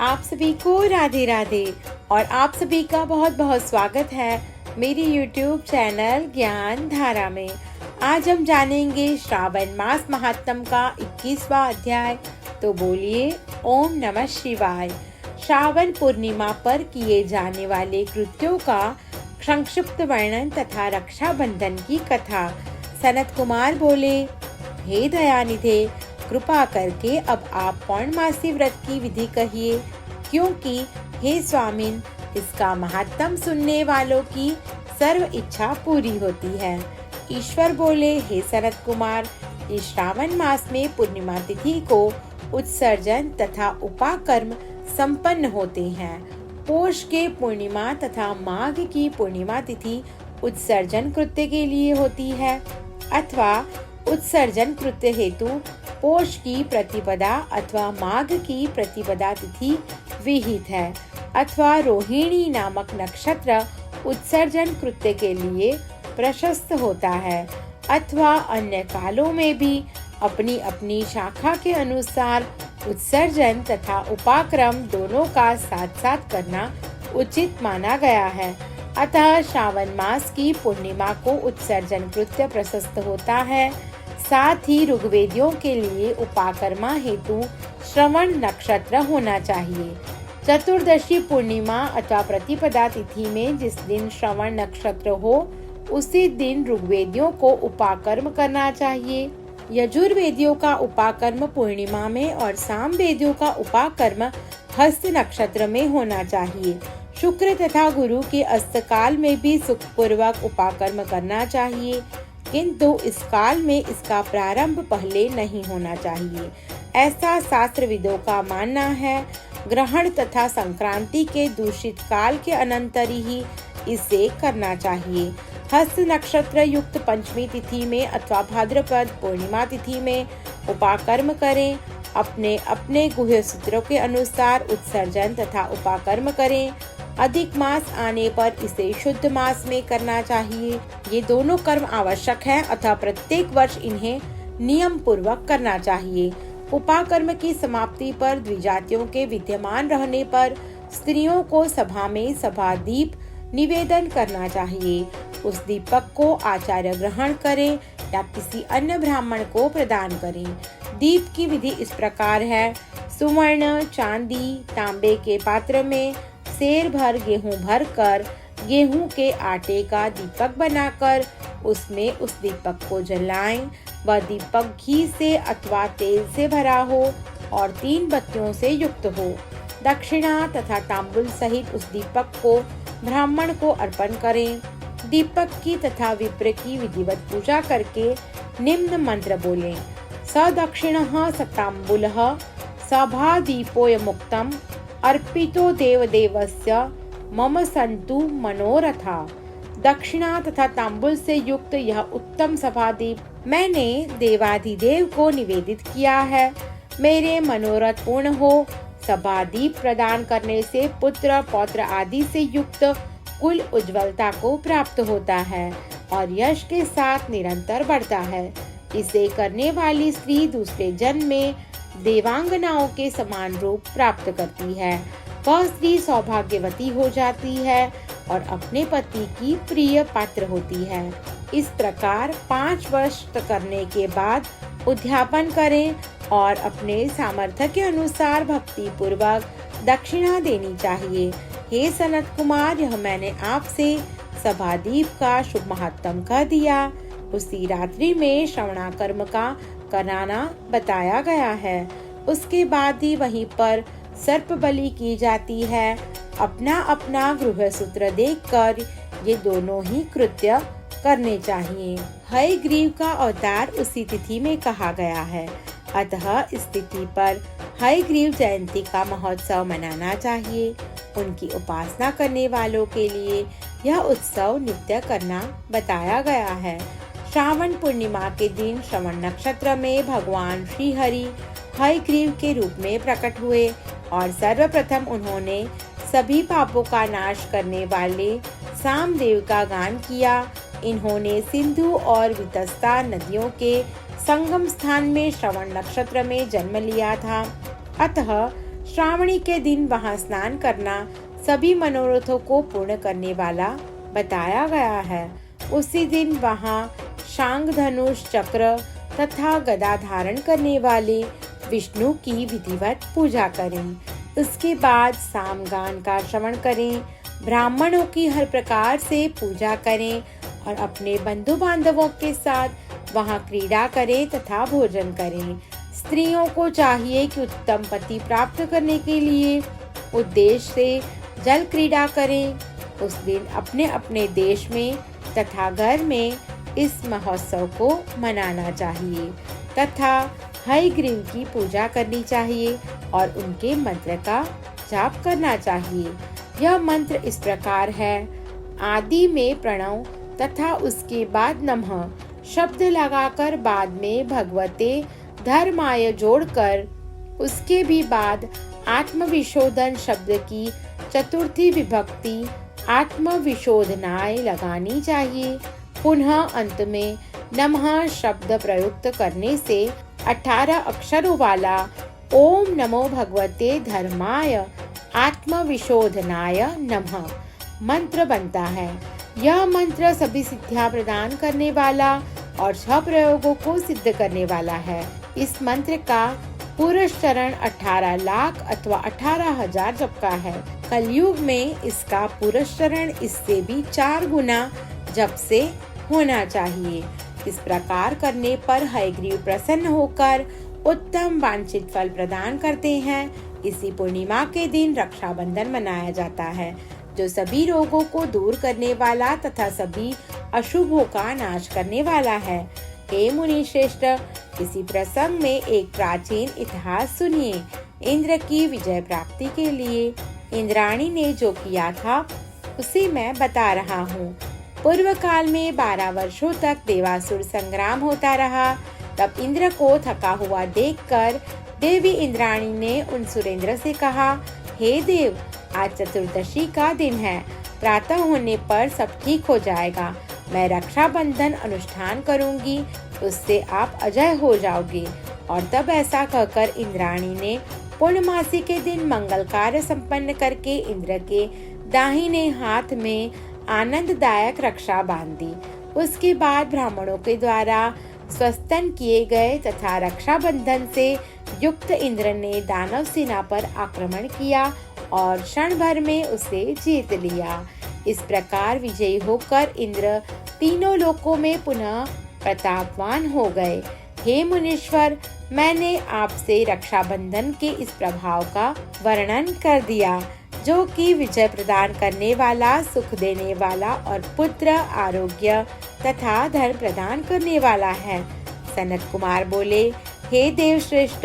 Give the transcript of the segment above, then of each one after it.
आप सभी को राधे राधे और आप सभी का बहुत बहुत स्वागत है मेरी YouTube चैनल ज्ञान धारा में। आज हम जानेंगे श्रावण मास महात्म का 21वां अध्याय। तो बोलिए ओम नमः शिवाय। श्रावण पूर्णिमा पर किए जाने वाले कृत्यों का संक्षिप्त वर्णन तथा रक्षाबंधन की कथा। सनत कुमार बोले, हे दयानिधे, कृपा करके अब आप पौर्णमासी व्रत की विधि कहिए, क्योंकि हे स्वामिन, इसका महात्म सुनने वालों की सर्व इच्छा पूरी होती है। ईश्वर बोले, हे सनत कुमार, इस श्रावण मास में पूर्णिमा तिथि को उत्सर्जन तथा उपाकर्म संपन्न होते हैं। पोष के पूर्णिमा तथा माघ की पूर्णिमा तिथि उत्सर्जन कृत्य के लिए होती है, अथवा उत्सर्जन कृत्य हेतु पोष की प्रतिपदा अथवा माघ की प्रतिपदा तिथि विहित है, अथवा रोहिणी नामक नक्षत्र उत्सर्जन कृत्य के लिए प्रशस्त होता है, अथवा अन्य कालों में भी अपनी अपनी शाखा के अनुसार उत्सर्जन तथा उपाक्रम दोनों का साथ साथ करना उचित माना गया है। अतः श्रावण मास की पूर्णिमा को उत्सर्जन कृत्य प्रशस्त होता है। साथ ही ऋग्वेदियों के लिए उपाकर्मा हेतु श्रवण नक्षत्र होना चाहिए। चतुर्दशी पूर्णिमा अथवा प्रतिपदा तिथि में जिस दिन श्रवण नक्षत्र हो, उसी दिन ऋग्वेदियों को उपाकर्म करना चाहिए। यजुर्वेदियों का उपाकर्म पूर्णिमा में और सामवेदियों का उपाकर्म हस्त नक्षत्र में होना चाहिए। शुक्र तथा गुरु के अस्तकाल में भी सुखपूर्वक उपाकर्म करना चाहिए, किंतु इस काल में इसका प्रारंभ पहले नहीं होना चाहिए, ऐसा शास्त्रविदों का मानना है। ग्रहण तथा संक्रांति के दूषित काल के अनंतर ही इसे करना चाहिए। हस्त नक्षत्र युक्त पंचमी तिथि में अथवा भाद्रपद पूर्णिमा तिथि में उपाकर्म करें। अपने अपने गुह्य सूत्रों के अनुसार उत्सर्जन तथा उपाकर्म करें। अधिक मास आने पर इसे शुद्ध मास में करना चाहिए। ये दोनों कर्म आवश्यक हैं, अतः प्रत्येक वर्ष इन्हें नियम पूर्वक करना चाहिए। उपाकर्म की समाप्ति पर द्विजातियों के विद्यमान रहने पर स्त्रियों को सभा में सभा दीप निवेदन करना चाहिए। उस दीपक को आचार्य ग्रहण करें या किसी अन्य ब्राह्मण को प्रदान करें। दीप की विधि इस प्रकार है। सुवर्ण, चांदी, तांबे के पात्र में सेर भर गेहूं भर कर गेहूं के आटे का दीपक बनाकर उसमें उस दीपक को जलाएं। वह दीपक घी से अथवा तेल से भरा हो और 3 बत्तियों से युक्त हो। दक्षिणा तथा तांबुल सहित उस दीपक को ब्राह्मण को अर्पण करें। दीपक की तथा विप्र की विधिवत पूजा करके निम्न मंत्र बोलें। स दक्षिणः स तांबुलः सभा दीपोय मुक्तम अर्पितो देवदेवस्य मम संतु मनोरथा। दक्षिणा तथा तांबुल से युक्त यह उत्तम सभादीप मैंने देवाधिदेव को निवेदित किया है। मेरे मनोरथ पूर्ण हो। सभादीप प्रदान करने से पुत्र पौत्र आदि से युक्त कुल उज्ज्वलता को प्राप्त होता है और यश के साथ निरंतर बढ़ता है। इसे करने वाली स्त्री दूसरे जन्म में देवांगनाओं के समान रूप प्राप्त करती है। वह स्त्री सौभाग्यवती हो जाती है और अपने पति की प्रिय पात्र होती है। इस प्रकार 5 वर्ष करने के बाद उद्यापन करें और अपने सामर्थ्य के अनुसार भक्ति पूर्वक दक्षिणा देनी चाहिए। हे सनत कुमार, यह मैंने आपसे सभादीप का शुभ महात्म कह दिया। उसी रात्रि में श्रवणाकर्म का कराना बताया गया है। उसके बाद ही वहीं पर सर्प बलि की जाती है। अपना अपना गृह सूत्र देखकर ये दोनों ही कृत्य करने चाहिए। हयग्रीव का अवतार उसी तिथि में कहा गया है, अतः इस तिथि पर हयग्रीव जयंती का महोत्सव मनाना चाहिए। उनकी उपासना करने वालों के लिए यह उत्सव नित्य करना बताया गया है। श्रावण पूर्णिमा के दिन श्रवण नक्षत्र में भगवान श्री हरि हयग्रीव के रूप में प्रकट हुए और सर्वप्रथम उन्होंने सभी पापों का नाश करने वाले सामदेव का गान किया। इन्होंने सिंधु और वितस्ता नदियों के संगम स्थान में श्रवण नक्षत्र में जन्म लिया था। अतः श्रावणी के दिन वहां स्नान करना सभी मनोरथों को पूर्ण करने वाला बताया गया है। उसी दिन वहां शांग धनुष चक्र तथा गदा धारण करने वाले विष्णु की विधिवत पूजा करें। उसके बाद सामगान का श्रवण करें, ब्राह्मणों की हर प्रकार से पूजा करें और अपने बंधु बांधवों के साथ वहां क्रीड़ा करें तथा भोजन करें। स्त्रियों को चाहिए कि उत्तम पति प्राप्त करने के लिए उद्देश्य से जल क्रीड़ा करें। उस दिन अपने अपने देश में तथा घर में इस महोत्सव को मनाना चाहिए तथा हयग्रीव की पूजा करनी चाहिए और उनके मंत्र का जाप करना चाहिए। यह मंत्र इस प्रकार है: आदि में प्रणव तथा उसके बाद नमः शब्द लगाकर बाद में भगवते धर्माय जोड़कर उसके भी बाद आत्मविशोधन शब्द की चतुर्थी विभक्ति आत्मविशोधनाय लगानी चाहिए। पुनः अंत में नमः शब्द प्रयुक्त करने से 18 अक्षरों वाला ओम नमो भगवते धर्माय आत्मविशोधनाय नमः मंत्र बनता है। यह मंत्र सभी सिद्धियां प्रदान करने वाला और 6 प्रयोगों को सिद्ध करने वाला है। इस मंत्र का पुरस्चरण 18 लाख अथवा 18,000 जप का है। कलयुग में इसका पुरस्चरण इससे भी 4 गुना जप से होना चाहिए। इस प्रकार करने पर हयग्रीव प्रसन्न होकर उत्तम वांछित फल प्रदान करते हैं। इसी पूर्णिमा के दिन रक्षाबंधन मनाया जाता है, जो सभी रोगों को दूर करने वाला तथा सभी अशुभों का नाश करने वाला है। हे मुनि श्रेष्ठ, इसी प्रसंग में एक प्राचीन इतिहास सुनिए। इंद्र की विजय प्राप्ति के लिए इंद्राणी ने जो किया था उसे मैं बता रहा हूँ। पूर्व काल में 12 वर्षों तक देवासुर संग्राम होता रहा। तब इंद्र को थका हुआ देखकर देवी इंद्राणी ने उन सुरेंद्र से कहा, हे देव, आज चतुर्दशी का दिन है। प्रातः होने पर सब ठीक हो जाएगा। मैं रक्षाबंधन अनुष्ठान करूंगी, उससे आप अजय हो जाओगे। और तब ऐसा कहकर इंद्राणी ने पूर्णमासी के दिन मंगल कार्य संपन्न करके इंद्र के दाहिने हाथ में आनंददायक रक्षा बांध दी। उसके बाद ब्राह्मणों के द्वारा स्वस्तन किए गए तथा रक्षाबंधन से युक्त इंद्र ने दानव सेना पर आक्रमण किया और क्षण भर में उसे जीत लिया। इस प्रकार विजयी होकर इंद्र तीनों लोकों में पुनः प्रतापवान हो गए। हे मुनीश्वर, मैंने आपसे रक्षाबंधन के इस प्रभाव का वर्णन कर दिया, जो कि विजय प्रदान करने वाला, सुख देने वाला और पुत्र, आरोग्य तथा धन प्रदान करने वाला है। सनत कुमार बोले, हे देव श्रेष्ठ,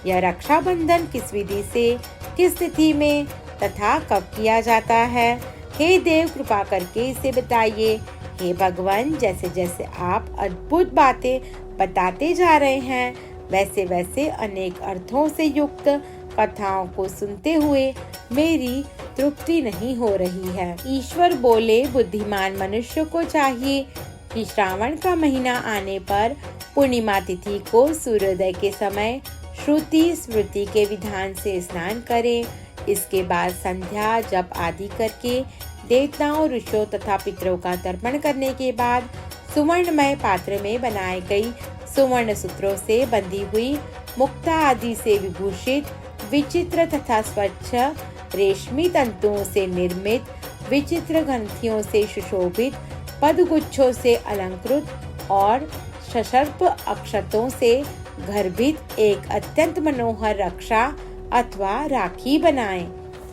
यह रक्षाबंधन किस विधि से, किस तिथि में तथा कब किया जाता है? हे देव, कृपा करके इसे बताइए। हे भगवान, जैसे जैसे आप अद्भुत बातें बताते जा रहे हैं, वैसे वैसे अनेक अर्थों से युक्त कथाओं को सुनते हुए मेरी तृप्ति नहीं हो रही है। ईश्वर बोले, बुद्धिमान मनुष्य को चाहिए कि श्रावण का महीना आने पर पूर्णिमा तिथि को सूर्योदय के समय श्रुति स्मृति के विधान से स्नान करें। इसके बाद संध्या जप आदि करके देवताओं, ऋषियों तथा पितरों का तर्पण करने के बाद सुवर्णमय पात्र में बनाई गई सुवर्ण सूत्रों से बंधी हुई मुक्ता आदि से विभूषित विचित्र तथा स्वच्छ रेशमी तंतुओं से निर्मित विचित्र ग्रंथियों से सुशोभित पदगुच्छों से अलंकृत और सशर्प अक्षतों से गर्भित एक अत्यंत मनोहर रक्षा अथवा राखी बनाएं।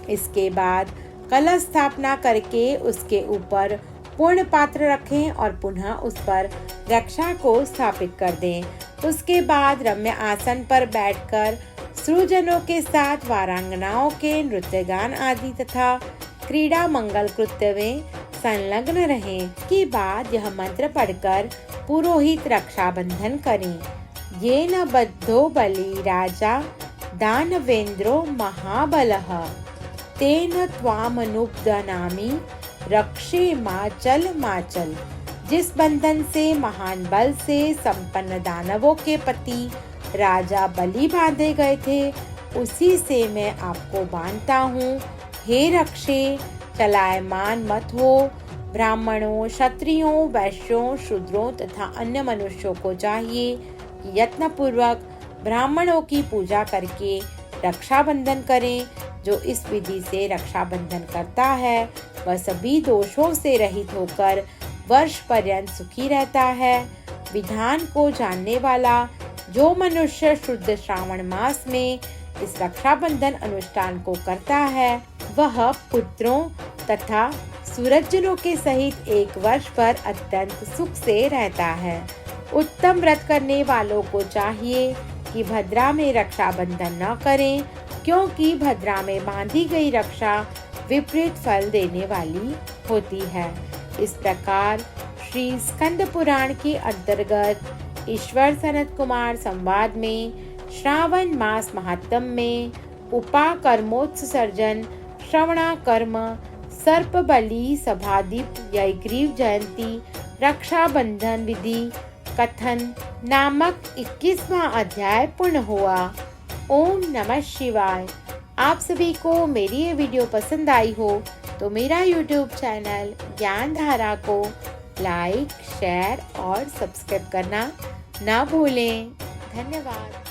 इसके बाद कलश स्थापना करके उसके ऊपर पूर्ण पात्र रखें और पुनः उस पर रक्षा को स्थापित कर दें। उसके बाद रम्य आसन पर बैठकर सुरजनों के साथ वारांगनाओं के नृत्य गान आदि तथा क्रीड़ा मंगल कृत्य में संलग्न रहें। इसके बाद यह मंत्र पढ़कर पुरोहित रक्षाबंधन करें। ये न बद्धो बलि राजा दानवेंद्रो महाबलः तेन त्वामनुपदनामि रक्षे माचल माचल। जिस बंधन से महान बल से संपन्न दानवों के पति राजा बलि बांधे गए थे, उसी से मैं आपको बांधता हूँ। हे रक्षे, चलायमान मत हो। ब्राह्मणों, क्षत्रियों, वैश्यों, शूद्रों तथा अन्य मनुष्यों को चाहिए कि यत्नपूर्वक ब्राह्मणों की पूजा करके रक्षाबंधन करें। जो इस विधि से रक्षाबंधन करता है वह सभी दोषों से रहित होकर वर्ष पर्यंत सुखी रहता है। विधान को जानने वाला जो मनुष्य शुद्ध श्रावण मास में इस रक्षाबंधन अनुष्ठान को करता है वह पुत्रों तथा सूरजनों के सहित एक वर्ष पर अत्यंत सुख से रहता है। उत्तम व्रत करने वालों को चाहिए कि भद्रा में रक्षाबंधन न करें, क्योंकि भद्रा में बांधी गई रक्षा विपरीत फल देने वाली होती है। इस प्रकार श्री स्कंद पुराण के अंतर्गत ईश्वर सनत कुमार संवाद में श्रावण मास महात्म में उपाकर्मोत्सर्जन, श्रवणा कर्म, सर्प बलि, सभादीप, यग्रीव जयंती, रक्षाबंधन विधि कथन नामक 21वां अध्याय पूर्ण हुआ। ओम नमः शिवाय। आप सभी को मेरी ये वीडियो पसंद आई हो तो मेरा YouTube चैनल ज्ञान धारा को लाइक, शेयर और सब्सक्राइब करना ना भूलें। धन्यवाद।